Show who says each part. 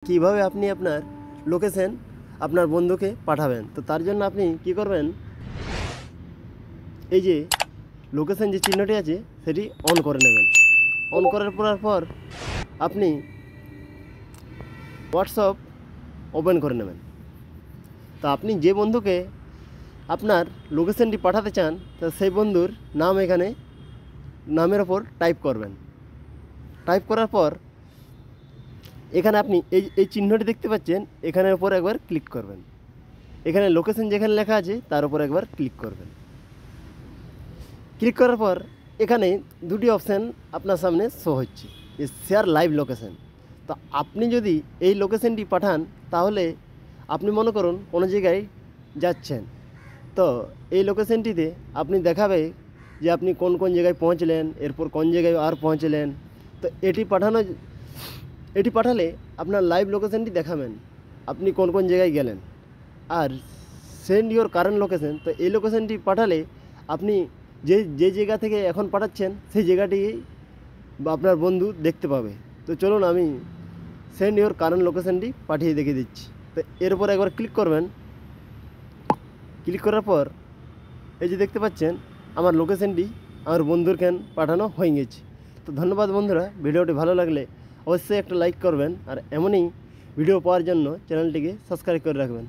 Speaker 1: কিভাবে আপনি আপনার লোকেশন আপনার বন্ধুকে পাঠাবেন। তো তার জন্য আপনি কি করবেন, এই যে লোকেশন যে চিহ্নটি আছে সেটি অন করে নেবেন। অন করার পর আপনি হোয়াটসঅ্যাপ ওপেন করে নেবেন। তো আপনি যে বন্ধুকে আপনার লোকেশনটি পাঠাতে চান তো সেই বন্ধুর নাম এখানে নামের ওপর টাইপ করবেন। টাইপ করার পর এখানে আপনি এই চিহ্নটি দেখতে পাচ্ছেন, এখানের উপর একবার ক্লিক করবেন। এখানে লোকেশন যেখানে লেখা আছে তার উপর একবার ক্লিক করবেন। ক্লিক করার পর এখানে দুটি অপশান আপনার সামনে শো হচ্ছে, যে শেয়ার লাইভ লোকেশন। তো আপনি যদি এই লোকেশনটি পাঠান তাহলে আপনি মনে করুন কোনো জায়গায় যাচ্ছেন, তো এই লোকেশনটিতে আপনি দেখাবে যে আপনি কোন কোন জায়গায় পৌঁছলেন, এরপর কোন জায়গায় আর পৌঁছলেন। তো এটি পাঠালে আপনার লাইভ লোকেশনটি দেখাবেন আপনি কোন কোন জায়গায় গেলেন। আর সেন্ড ইওর কারেন্ট লোকেশন, তো এই লোকেশনটি পাঠালে আপনি যে জায়গা থেকে এখন পাঠাচ্ছেন সেই জায়গাটি বা আপনার বন্ধু দেখতে পাবে। তো চলুন আমি সেন্ড ইওর কারেন্ট লোকেশনটি পাঠিয়ে দেখিয়ে দিচ্ছি। তো এর উপর একবার ক্লিক করবেন। ক্লিক করার পর এই যে দেখতে পাচ্ছেন আমার লোকেশনটি আমার বন্ধুর পাঠানো হয়ে গেছে। তো ধন্যবাদ বন্ধুরা, ভিডিওটি ভালো লাগলে অবশ্যই একটা লাইক করবেন, আর এমনই ভিডিও পাওয়ার জন্য চ্যানেলটিকে সাবস্ক্রাইব করে রাখবেন।